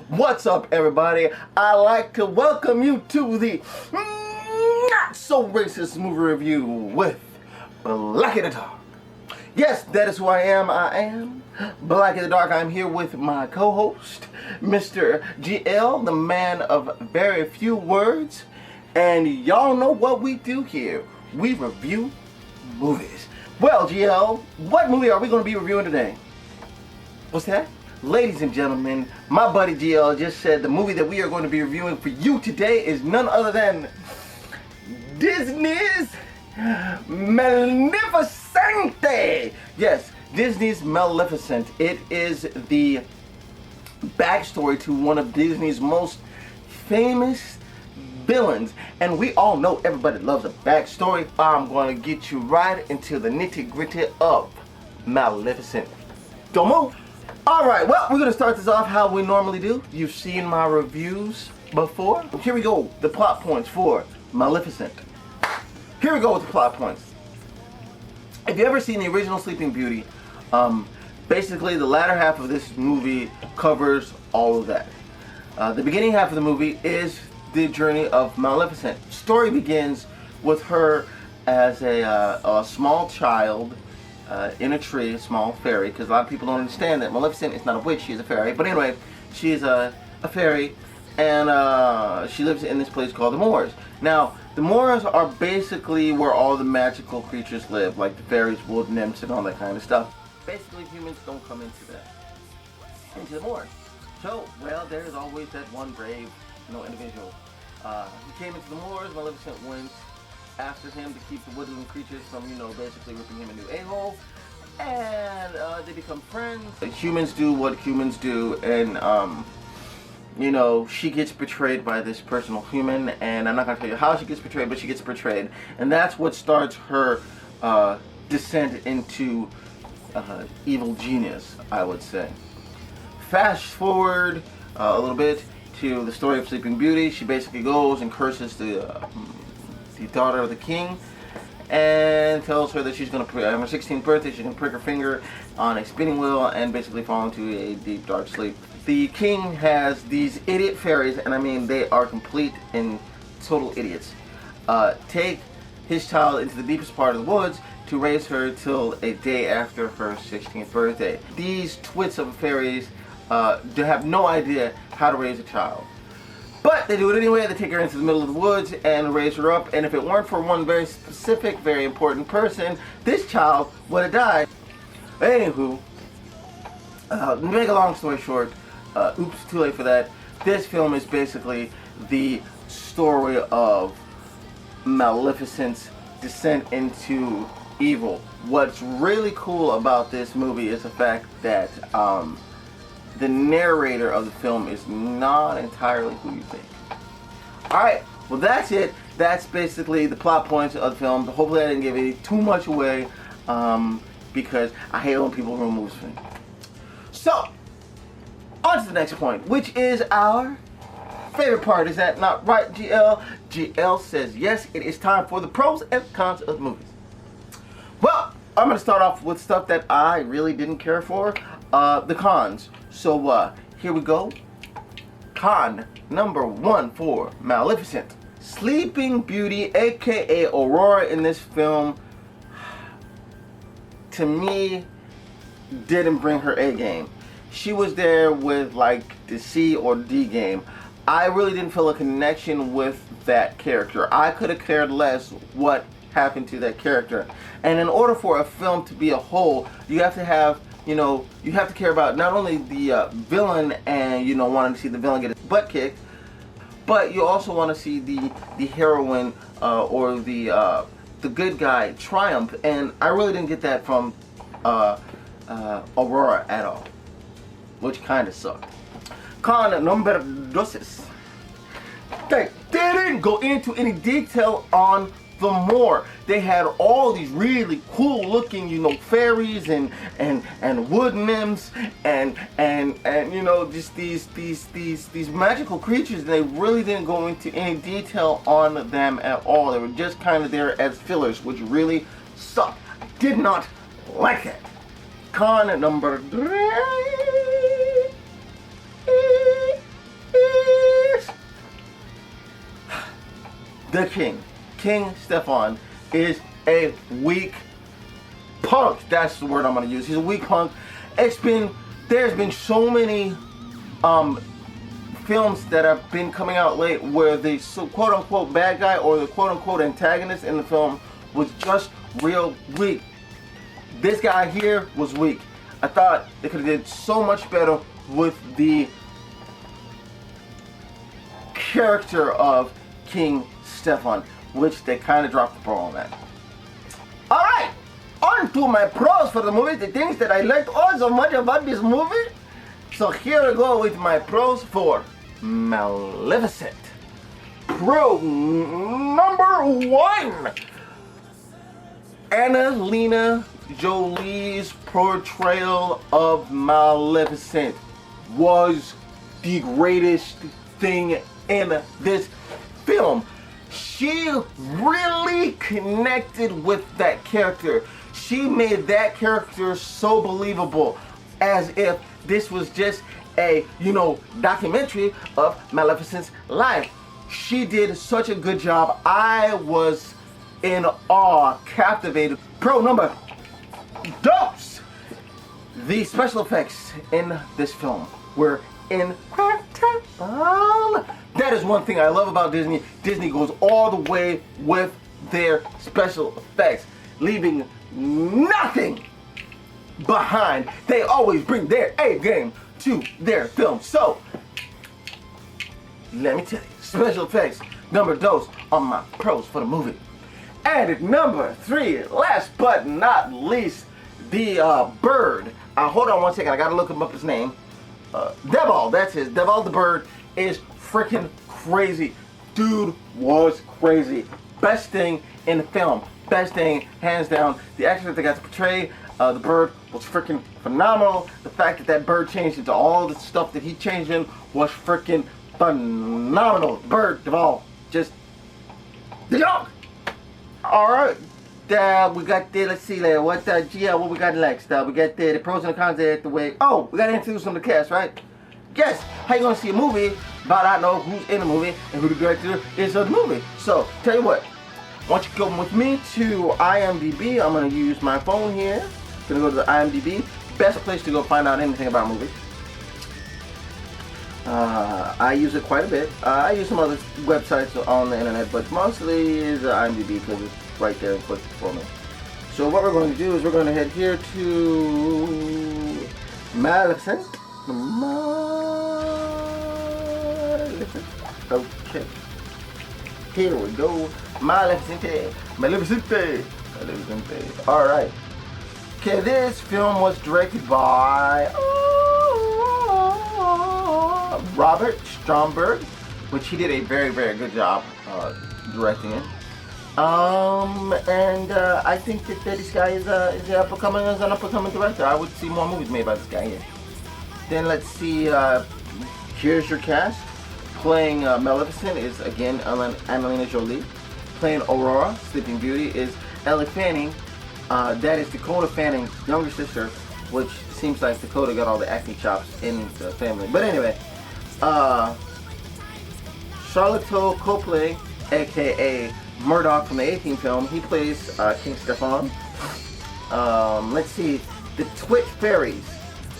What's up, everybody? I'd like to welcome you to the Not So Racist Movie Review with Black in the Dark. Yes, that is who I am. I am Black in the Dark. I'm here with my co-host, Mr. GL, the man of very few words. And y'all know what we do here. We review movies. Well, GL, what movie are we going to be reviewing today? What's that? Ladies and gentlemen, my buddy GL just said the movie that we are going to be reviewing for you today is none other than Disney's Maleficent. Yes, Disney's Maleficent. It is the backstory to one of Disney's most famous villains, and we all know everybody loves a backstory. I'm going to get you right into the nitty-gritty of Maleficent. Don't move. Alright, well, we're going to start this off how we normally do. You've seen my reviews before. Here we go, the plot points for Maleficent. Here we go with the plot points. If you've ever seen the original Sleeping Beauty, basically the latter half of this movie covers all of that. The beginning half of the movie is the journey of Maleficent. Story begins with her as a small child in a tree, a small fairy, because a lot of people don't understand that Maleficent is not a witch, she's a fairy. But anyway, she's a fairy, and she lives in this place called the Moors. Now, the Moors are basically where all the magical creatures live, like the fairies, wood nymphs, and all that kind of stuff. Basically, humans don't come into the Moors. So, well, there's always that one brave, individual. He came into the Moors. Maleficent went after him to keep the woodland creatures from, basically ripping him a new a-hole. And they become friends. Humans do what humans do, and she gets betrayed by this personal human, and I'm not going to tell you how she gets betrayed, but she gets betrayed. And that's what starts her descent into evil genius, I would say. Fast forward a little bit to the story of Sleeping Beauty. She basically goes and curses the daughter of the king and tells her that she's going to, on her 16th birthday, she's going to prick her finger on a spinning wheel and basically fall into a deep, dark sleep. The king has these idiot fairies, and I mean, they are complete and total idiots, take his child into the deepest part of the woods to raise her till a day after her 16th birthday. These twits of fairies they have no idea how to raise a child. But they do it anyway. They take her into the middle of the woods and raise her up, and if it weren't for one very specific, very important person, this child would have died. Anywho, to make a long story short, oops, too late for that. This film is basically the story of Maleficent's descent into evil. What's really cool about this movie is the fact that the narrator of the film is not entirely who you think. Alright, well that's it. That's basically the plot points of the film. Hopefully I didn't give it too much away, because I hate when people ruin movies for me. So, on to the next point, which is our favorite part. Is that not right, GL? GL says yes, it is time for the pros and cons of the movies. Well, I'm going to start off with stuff that I really didn't care for. The cons. So, here we go. Con number 1 for Maleficent. Sleeping Beauty, aka Aurora, in this film, to me, didn't bring her A game. She was there with like the C or D game. I really didn't feel a connection with that character. I could have cared less what happened to that character. And in order for a film to be a whole, you have to have, you have to care about not only the villain and, wanting to see the villain get his butt kicked, but you also want to see the heroine or the good guy triumph. And I really didn't get that from Aurora at all, which kind of sucked. Con number 2. They didn't go into any detail on the Moor. They had all these really cool looking, fairies and wood nymphs and just these magical creatures. They really didn't go into any detail on them at all. They were just kind of there as fillers, which really sucked. I did not like it. Con number 3. the king, King Stefan, is a weak punk. That's the word I'm gonna use. He's a weak punk. There's been so many films that have been coming out late where the quote unquote bad guy or the quote unquote antagonist in the film was just real weak. This guy here was weak. I thought they could have did so much better with the character of King Stefan, which they kind of dropped the ball on that. Alright, on to my pros for the movie, the things that I liked all so much about this movie. So here I go with my pros for Maleficent. Pro number 1. Angelina Jolie's portrayal of Maleficent was the greatest thing in this film. She really connected with that character. She made that character so believable, as if this was just a, documentary of Maleficent's life. She did such a good job. I was in awe, captivated. Pro number 2. The special effects in this film were incredible. That is one thing I love about Disney. Disney goes all the way with their special effects, leaving nothing behind. They always bring their A game to their film. So, let me tell you, special effects, number 2 are my pros for the movie. And at number 3, last but not least, the bird. Hold on one second, I gotta look him up his name. Devil, that's his. Devil the bird is freaking crazy. Dude was crazy. Best thing in the film. Best thing, hands down. The actor that they got to portray the bird was freaking phenomenal. The fact that that bird changed into all the stuff that he changed in was freaking phenomenal. Bird, Devil, just the dog. Alright. We got there, let's see there, what we got next? We got there, the pros and the cons at the way. Oh, we got to introduce some of the cast, right? Guess how you gonna see a movie but I know who's in the movie and who the director is of the movie. So, tell you what, why don't you come with me to IMDb. I'm gonna use my phone here. Gonna go to the IMDb. Best place to go find out anything about movies. I use it quite a bit. I use some other websites on the internet, but mostly is IMDb because it's right there and quick for me. So what we're going to do is we're going to head here to Maleficent. Okay. Here we go. Maleficent. Alright. Okay, this film was directed by Robert Stromberg, which he did a very, very good job directing it. I think that this guy is an up-and-coming director. I would see more movies made by this guy here. Then let's see, here's your cast. Playing Maleficent is, again, Angelina Jolie. Playing Aurora, Sleeping Beauty, is Ellie Fanning. That is Dakota Fanning's younger sister, which seems like Dakota got all the acting chops in the family. But anyway, Charlotte Copley, aka Murdoch from the 18 film, he plays King Stefan. Let's see, the Twit Fairies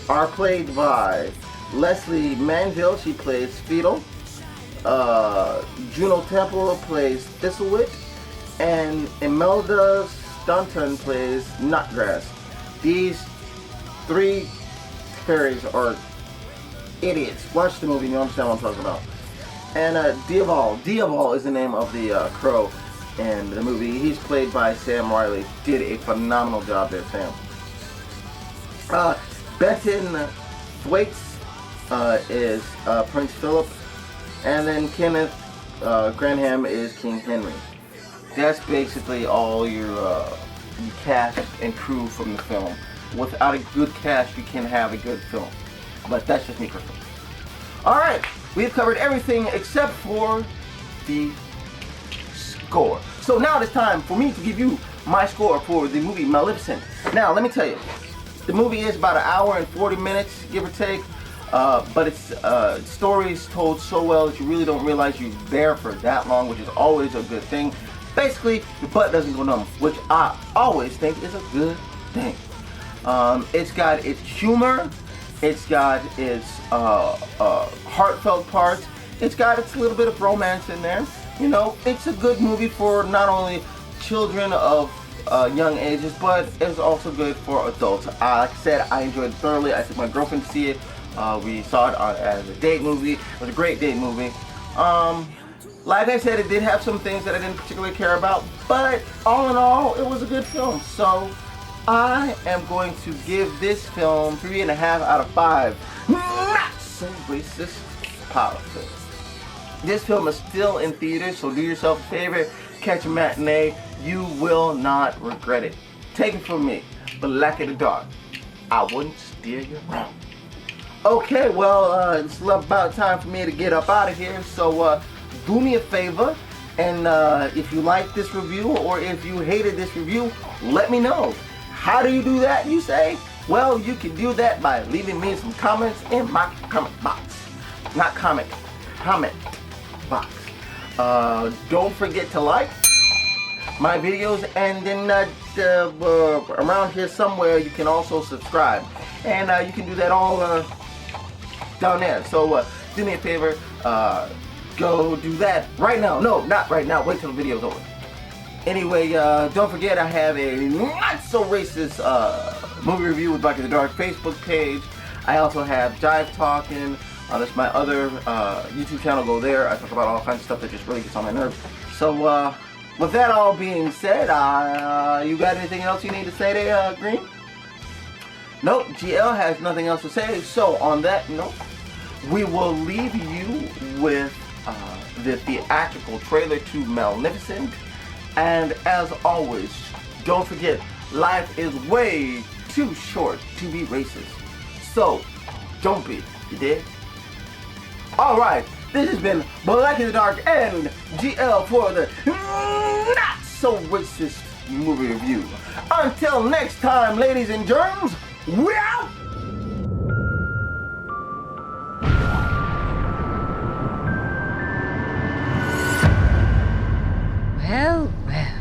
are played by Leslie Manville, she plays Fetal. Juno Temple plays Thistlewit, and Imelda Staunton plays Nutgrass. These 3 fairies are idiots. Watch the movie and you understand what I'm talking about. And Diaval is the name of the crow in the movie. He's played by Sam Riley. Did a phenomenal job there, Sam. Benton Thwaites is Prince Philip, and then Kenneth Granham is King Henry. That's basically all your cast and crew from the film. Without a good cast, you can't have a good film. But that's just me personally. Alright, we've covered everything except for the score. So now it's time for me to give you my score for the movie Maleficent. Now, let me tell you, the movie is about 1 hour and 40 minutes, give or take. but it's stories told so well that you really don't realize you're there for that long, which is always a good thing. Basically, your butt doesn't go numb, which I always think is a good thing. It's got its humor, it's got its heartfelt parts, it's got its little bit of romance in there. You know, it's a good movie for not only children of young ages, but it's also good for adults. Like I said, I enjoyed it thoroughly. I took my girlfriend to see it. We saw it as a date movie. It was a great date movie. Like I said, it did have some things that I didn't particularly care about, but all in all, it was a good film. So I am going to give this film 3.5 out of 5 not so racist politics. This film is still in theaters, so do yourself a favor, catch a matinee. You will not regret it. Take it from me, Black in the Dark. I wouldn't steer you wrong. Okay, well, it's about time for me to get up out of here, so do me a favor, and if you like this review or if you hated this review, let me know. How do you do that, you say? Well, you can do that by leaving me some comments in my comment box. Not comment box. Don't forget to like my videos, and then around here somewhere you can also subscribe, and you can do that all down there. So do me a favor, go do that right now. No, not right now, wait till the video's over. Anyway, don't forget I have a not so racist movie review with Black in the Dark Facebook page. I also have Jive Talking. That's my other YouTube channel. Go there. I talk about all kinds of stuff that just really gets on my nerves. So with that all being said, you got anything else you need to say there, Green? Nope, GL has nothing else to say. So on that note, we will leave you with the theatrical trailer to Maleficent. And as always, don't forget, life is way too short to be racist. So don't be, you dig? Alright, this has been Black in the Dark and GL for the not so racist movie review. Until next time, ladies and germs, we out! Well, well.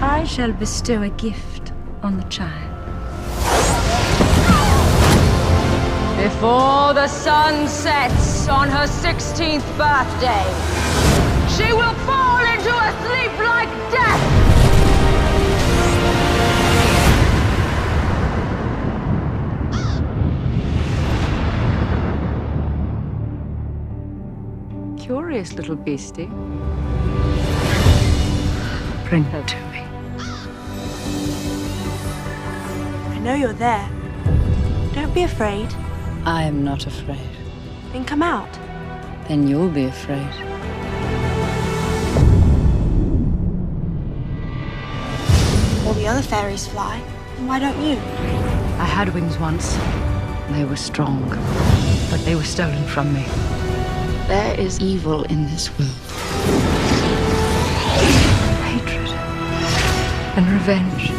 I shall bestow a gift on the child. Before the sun sets on her 16th birthday, she will fall into a sleep like death. Curious little beastie. Bring her to me. I know you're there. Don't be afraid. I am not afraid. Then come out. Then you'll be afraid. All the other fairies fly. And why don't you? I had wings once. They were strong, but they were stolen from me. There is evil in this world. Hatred and revenge.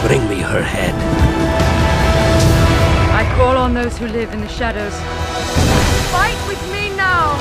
Bring me her head. I call on those who live in the shadows. Fight with me now!